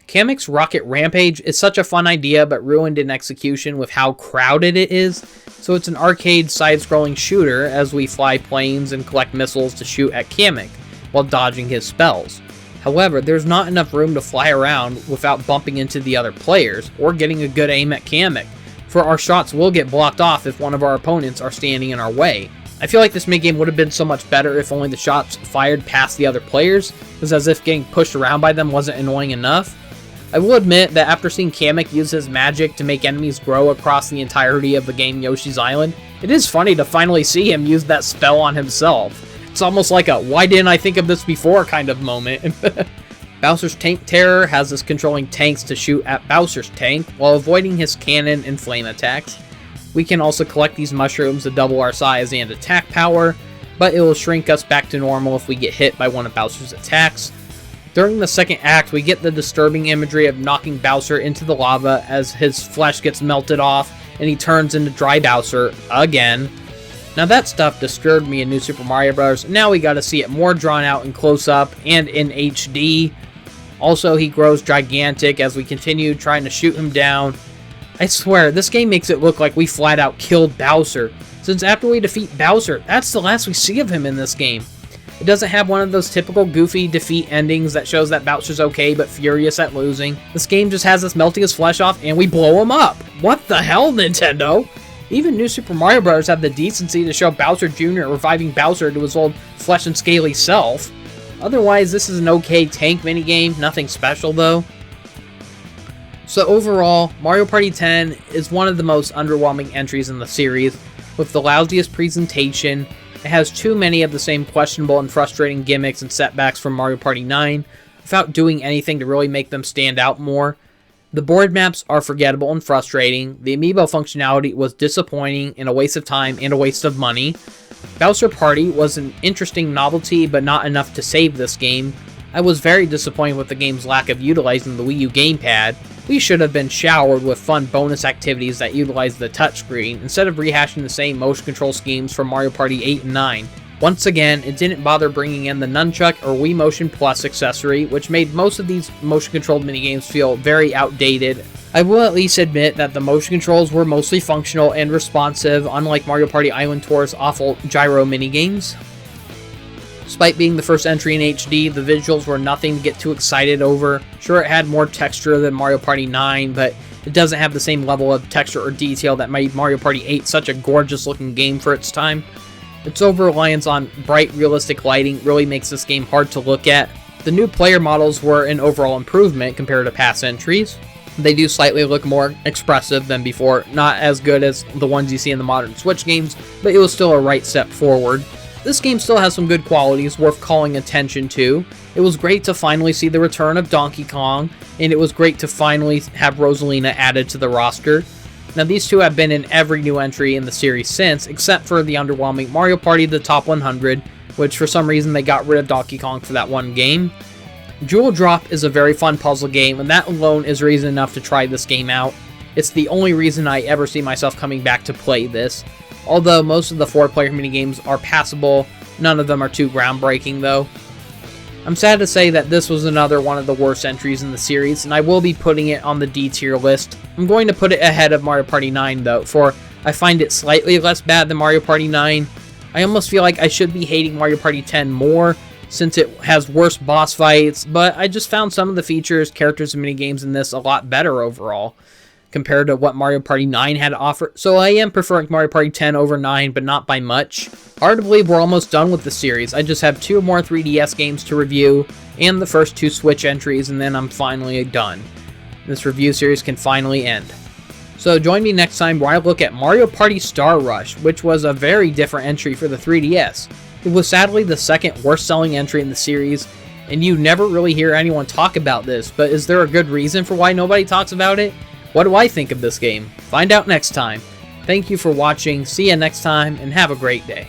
Kamek's Rocket Rampage is such a fun idea, but ruined in execution with how crowded it is. So it's an arcade side-scrolling shooter as we fly planes and collect missiles to shoot at Kamek while dodging his spells. However, there's not enough room to fly around without bumping into the other players or getting a good aim at Kamek, for our shots will get blocked off if one of our opponents are standing in our way. I feel like this minigame would have been so much better if only the shots fired past the other players, because as if getting pushed around by them wasn't annoying enough. I will admit that after seeing Kamek use his magic to make enemies grow across the entirety of the game Yoshi's Island, it is funny to finally see him use that spell on himself. It's almost like a "why didn't I think of this before" kind of moment. Bowser's Tank Terror has us controlling tanks to shoot at Bowser's tank while avoiding his cannon and flame attacks. We can also collect these mushrooms to double our size and attack power, but it will shrink us back to normal if we get hit by one of Bowser's attacks. During the second act, we get the disturbing imagery of knocking Bowser into the lava as his flesh gets melted off and he turns into Dry Bowser again. Now that stuff disturbed me in New Super Mario Bros. Now we gotta see it more drawn out and close up and in HD. Also, he grows gigantic as we continue trying to shoot him down. I swear, this game makes it look like we flat out killed Bowser, since after we defeat Bowser, that's the last we see of him in this game. It doesn't have one of those typical goofy defeat endings that shows that Bowser's okay but furious at losing. This game just has us melting his flesh off and we blow him up. What the hell, Nintendo? Even New Super Mario Bros. Have the decency to show Bowser Jr. reviving Bowser to his old flesh and scaly self. Otherwise, this is an okay tank minigame, nothing special though. So overall, Mario Party 10 is one of the most underwhelming entries in the series, with the lousiest presentation. It has too many of the same questionable and frustrating gimmicks and setbacks from Mario Party 9, without doing anything to really make them stand out more. The board maps are forgettable and frustrating, the amiibo functionality was disappointing and a waste of time and a waste of money. Bowser Party was an interesting novelty, but not enough to save this game. I was very disappointed with the game's lack of utilizing the Wii U gamepad. We should have been showered with fun bonus activities that utilize the touchscreen, instead of rehashing the same motion control schemes from Mario Party 8 and 9. Once again, it didn't bother bringing in the Nunchuck or Wii Motion Plus accessory, which made most of these motion-controlled minigames feel very outdated. I will at least admit that the motion controls were mostly functional and responsive, unlike Mario Party Island Tour's awful gyro minigames. Despite being the first entry in HD, the visuals were nothing to get too excited over. Sure, it had more texture than Mario Party 9, but it doesn't have the same level of texture or detail that made Mario Party 8 such a gorgeous looking game for its time. Its over-reliance on bright, realistic lighting really makes this game hard to look at. The new player models were an overall improvement compared to past entries. They do slightly look more expressive than before, not as good as the ones you see in the modern Switch games, but it was still a right step forward. This game still has some good qualities worth calling attention to. It was great to finally see the return of Donkey Kong, and it was great to finally have Rosalina added to the roster. Now these two have been in every new entry in the series since, except for the underwhelming Mario Party The Top 100, which for some reason they got rid of Donkey Kong for that one game. Jewel Drop is a very fun puzzle game, and that alone is reason enough to try this game out. It's the only reason I ever see myself coming back to play this. Although most of the 4-player minigames are passable, none of them are too groundbreaking though. I'm sad to say that this was another one of the worst entries in the series, and I will be putting it on the D tier list. I'm going to put it ahead of Mario Party 9 though, for I find it slightly less bad than Mario Party 9. I almost feel like I should be hating Mario Party 10 more, since it has worse boss fights, but I just found some of the features, characters, and minigames in this a lot better overall, compared to what Mario Party 9 had to offer. So I am preferring Mario Party 10 over 9, but not by much. Hard to believe we're almost done with the series. I just have 2 more 3DS games to review, and the first 2 Switch entries, and then I'm finally done. This review series can finally end. So join me next time where I look at Mario Party Star Rush, which was a very different entry for the 3DS. It was sadly the second worst selling entry in the series, and you never really hear anyone talk about this, but is there a good reason for why nobody talks about it? What do I think of this game? Find out next time. Thank you for watching, see you next time, and have a great day.